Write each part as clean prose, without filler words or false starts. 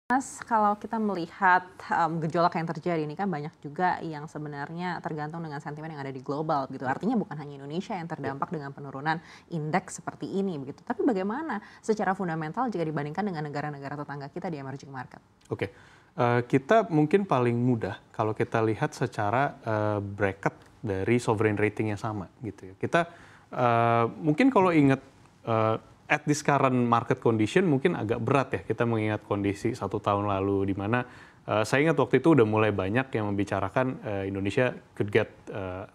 Mas, kalau kita melihat, gejolak yang terjadi ini kan banyak juga yang sebenarnya tergantung dengan sentimen yang ada di global gitu. Artinya bukan hanya Indonesia yang Ya, terdampak dengan penurunan indeks seperti ini begitu. Tapi bagaimana secara fundamental jika dibandingkan dengan negara-negara tetangga kita di emerging market? oke. Kita mungkin paling mudah kalau kita lihat secara, bracket dari sovereign rating yang sama gitu ya. Kita, mungkin kalau ingat, at this current market condition mungkin agak berat ya kita mengingat kondisi 1 tahun lalu di mana, saya ingat waktu itu udah mulai banyak yang membicarakan, Indonesia could get,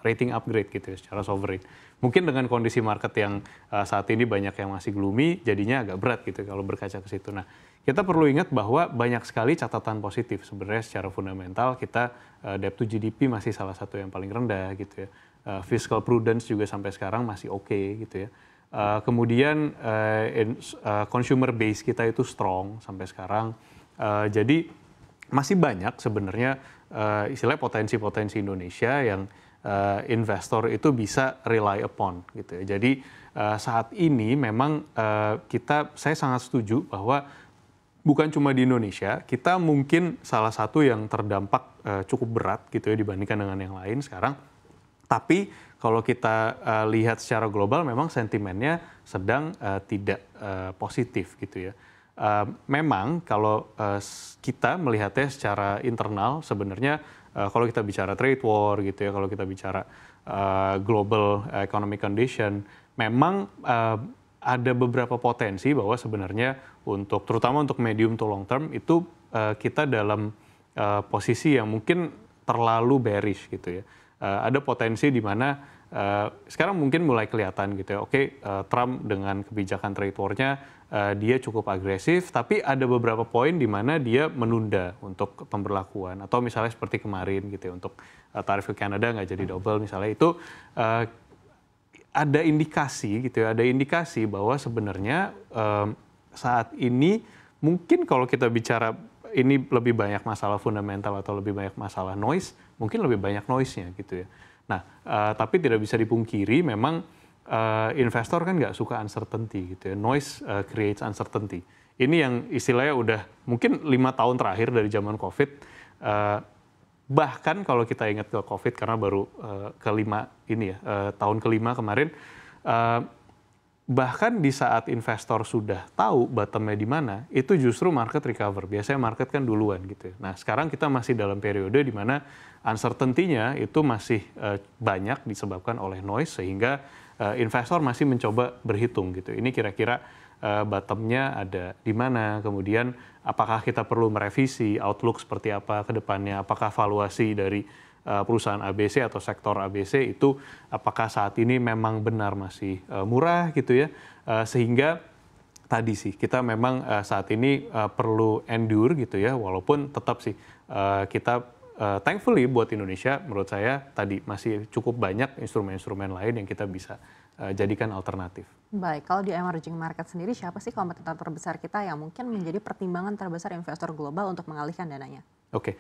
rating upgrade gitu ya secara sovereign. Mungkin dengan kondisi market yang, saat ini banyak yang masih gloomy jadinya agak berat gitu kalau berkaca ke situ. Nah, kita perlu ingat bahwa banyak sekali catatan positif sebenarnya secara fundamental kita, debt to GDP masih salah satu yang paling rendah gitu ya, fiscal prudence juga sampai sekarang masih oke gitu ya. Kemudian, consumer base kita itu strong sampai sekarang, jadi masih banyak sebenarnya, istilahnya potensi-potensi Indonesia yang, investor itu bisa rely upon gitu ya. Jadi, saat ini memang, saya sangat setuju bahwa bukan cuma di Indonesia, kita mungkin salah satu yang terdampak, cukup berat gitu ya dibandingkan dengan yang lain sekarang. Tapi kalau kita, lihat secara global memang sentimennya sedang, tidak, positif gitu ya. Memang kalau, kita melihatnya secara internal sebenarnya, kalau kita bicara trade war gitu ya, kalau kita bicara, global economic condition, memang, ada beberapa potensi bahwa sebenarnya terutama untuk medium to long term itu, kita dalam, posisi yang mungkin terlalu bearish gitu ya. Ada potensi di mana, sekarang mungkin mulai kelihatan gitu ya, oke, Trump dengan kebijakan trade war-nya, dia cukup agresif, tapi ada beberapa poin di mana dia menunda untuk pemberlakuan atau misalnya seperti kemarin gitu ya, untuk, tarif ke Kanada nggak jadi double misalnya itu, eee, ada indikasi gitu ya, ada indikasi bahwa sebenarnya, saat ini mungkin kalau kita bicara ini lebih banyak masalah fundamental atau lebih banyak masalah noise, mungkin lebih banyak noise-nya gitu ya. Nah, tapi tidak bisa dipungkiri memang, investor kan nggak suka uncertainty gitu ya, noise, creates uncertainty. Ini yang istilahnya udah mungkin 5 tahun terakhir dari zaman Covid, eee, bahkan kalau kita ingat ke Covid karena baru, kelima ini ya, tahun kelima kemarin, eee, bahkan di saat investor sudah tahu bottom-nya di mana, itu justru market recover. Biasanya market kan duluan gitu ya. Nah, sekarang kita masih dalam periode di mana uncertainty-nya itu masih, banyak disebabkan oleh noise sehingga, investor masih mencoba berhitung gitu. Ini kira-kira, bottom-nya ada di mana, kemudian apakah kita perlu merevisi outlook seperti apa ke depannya, apakah valuasi dari, perusahaan ABC atau sektor ABC itu apakah saat ini memang benar masih, murah gitu ya, sehingga tadi sih kita memang, saat ini, perlu endure gitu ya walaupun tetap sih, kita, thankfully buat Indonesia menurut saya tadi masih cukup banyak instrumen-instrumen lain yang kita bisa, jadikan alternatif. Baik, kalau di emerging market sendiri siapa sih kompetitor terbesar kita yang mungkin menjadi pertimbangan terbesar investor global untuk mengalihkan dananya? Oke,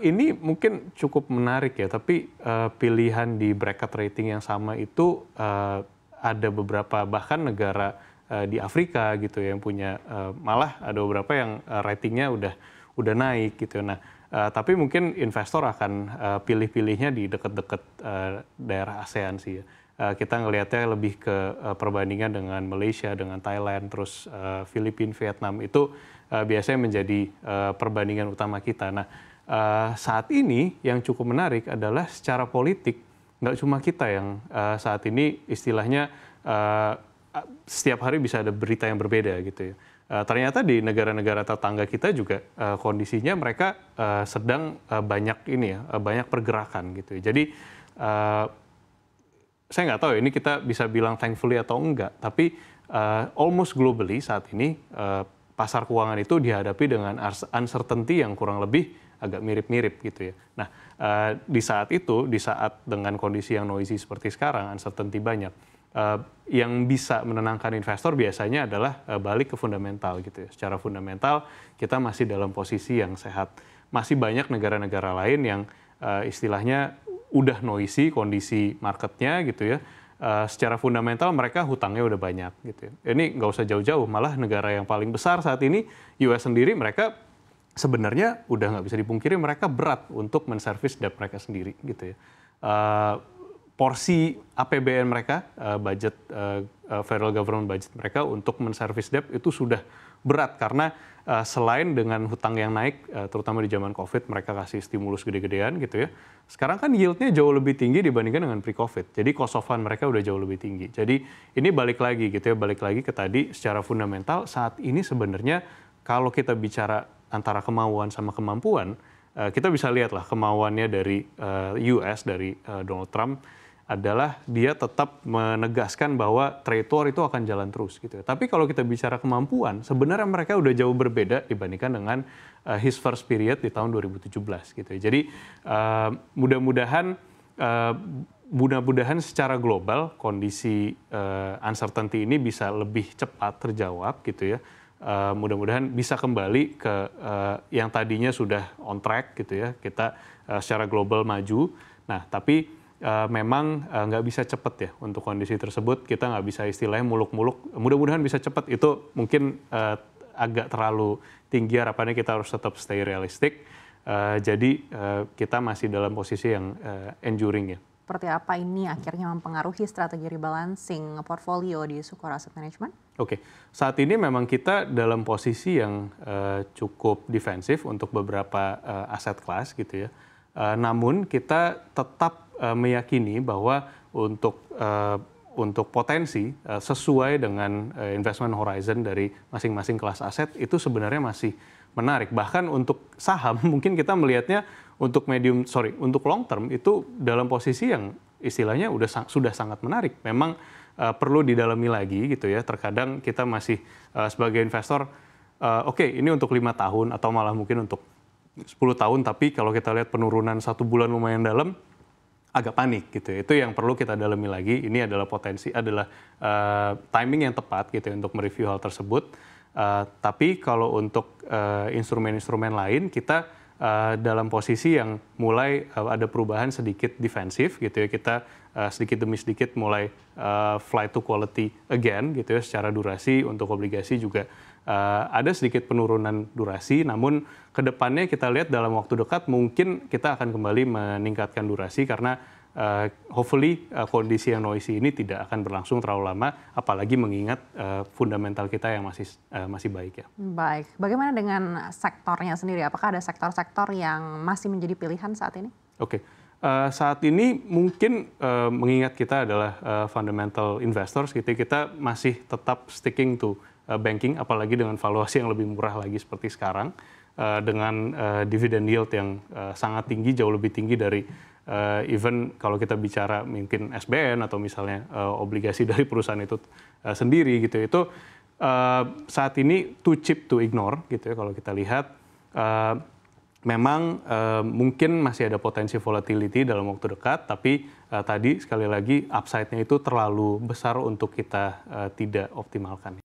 ini mungkin cukup menarik ya, tapi, pilihan di bracket rating yang sama itu, ada beberapa bahkan negara, di Afrika gitu ya yang punya, malah ada beberapa yang, ratingnya udah naik gitu. Nah, tapi mungkin investor akan, pilih-pilihnya di dekat-dekat, daerah ASEAN sih ya. Kita ngelihatnya lebih ke, perbandingan dengan Malaysia, dengan Thailand, terus, Filipina, Vietnam itu, biasanya menjadi, perbandingan utama kita. Nah, saat ini yang cukup menarik adalah secara politik, nggak cuma kita yang, saat ini istilahnya, eee, setiap hari bisa ada berita yang berbeda gitu ya. Ternyata di negara-negara tetangga kita juga, kondisinya mereka, sedang, banyak ini ya, banyak pergerakan gitu ya. Jadi, eee, saya nggak tahu ya ini kita bisa bilang thankfully atau enggak, tapi, almost globally saat ini, pasar keuangan itu dihadapi dengan uncertainty yang kurang lebih agak mirip-mirip gitu ya. Nah, di saat itu, di saat dengan kondisi yang noisy seperti sekarang, uncertainty banyak, yang bisa menenangkan investor biasanya adalah, balik ke fundamental gitu ya. Secara fundamental kita masih dalam posisi yang sehat. Masih banyak negara-negara lain yang, istilahnya udah noisy kondisi marketnya gitu ya, secara fundamental mereka hutangnya udah banyak gitu ya. Ini nggak usah jauh-jauh, malah negara yang paling besar saat ini, US sendiri mereka sebenarnya udah nggak bisa dipungkiri mereka berat untuk menservis debt mereka sendiri gitu ya. Porsi APBN mereka, budget federal government budget mereka untuk menservis debt itu sudah berat karena selain dengan hutang yang naik, terutama di zaman COVID mereka kasih stimulus gede-gedean gitu ya. Sekarang kan yieldnya jauh lebih tinggi dibandingkan dengan pre-COVID. Jadi cost of fund mereka udah jauh lebih tinggi. Jadi ini balik lagi gitu ya, balik lagi ke tadi secara fundamental saat ini sebenarnya kalau kita bicara antara kemauan sama kemampuan, kita bisa lihat lah kemauannya dari US, dari Donald Trump adalah dia tetap menegaskan bahwa trade war itu akan jalan terus gitu ya. Tapi kalau kita bicara kemampuan, sebenarnya mereka udah jauh berbeda dibandingkan dengan his first period di tahun 2017 gitu ya. Jadi mudah-mudahan secara global kondisi uncertainty ini bisa lebih cepat terjawab gitu ya. Mudah-mudahan bisa kembali ke yang tadinya sudah on track gitu ya, kita secara global maju. Nah, tapi memang nggak bisa cepat ya untuk kondisi tersebut, kita nggak bisa istilahnya muluk-muluk, mudah-mudahan bisa cepat, itu mungkin agak terlalu tinggi harapannya, kita harus tetap stay realistic, jadi kita masih dalam posisi yang enduring ya. Seperti apa ini akhirnya mempengaruhi strategi rebalancing portfolio di Sukor Asset Management? Oke, saat ini memang kita dalam posisi yang cukup defensif untuk beberapa aset kelas gitu ya. Namun kita tetap meyakini bahwa untuk potensi sesuai dengan investment horizon dari masing-masing kelas aset itu sebenarnya masih menarik. Bahkan untuk saham mungkin kita melihatnya untuk untuk long term itu dalam posisi yang istilahnya sudah sangat menarik. Memang perlu didalami lagi gitu ya. Terkadang kita masih sebagai investor, oke, ini untuk 5 tahun atau malah mungkin untuk 10 tahun, tapi kalau kita lihat penurunan 1 bulan lumayan dalam, agak panik gitu. Itu yang perlu kita dalami lagi. Ini adalah timing yang tepat gitu ya, untuk mereview hal tersebut. Tapi kalau untuk instrumen-instrumen lain, kita dalam posisi yang mulai ada perubahan sedikit defensif gitu ya. Kita sedikit demi sedikit mulai flight to quality again gitu ya, secara durasi. Untuk obligasi juga ada sedikit penurunan durasi, namun kedepannya kita lihat dalam waktu dekat mungkin kita akan kembali meningkatkan durasi karena hopefully kondisi yang noisy ini tidak akan berlangsung terlalu lama, apalagi mengingat fundamental kita yang masih baik ya. Baik, bagaimana dengan sektornya sendiri? Apakah ada sektor-sektor yang masih menjadi pilihan saat ini? Oke. Saat ini mungkin mengingat kita adalah fundamental investors gitu, kita masih tetap sticking to banking, apalagi dengan valuasi yang lebih murah lagi seperti sekarang, dengan dividend yield yang sangat tinggi, jauh lebih tinggi dari even kalau kita bicara mungkin SBN atau misalnya obligasi dari perusahaan itu sendiri gitu. Itu saat ini too cheap to ignore gitu ya. Kalau kita lihat memang mungkin masih ada potensi volatility dalam waktu dekat, tapi tadi sekali lagi upside-nya itu terlalu besar untuk kita tidak optimalkan.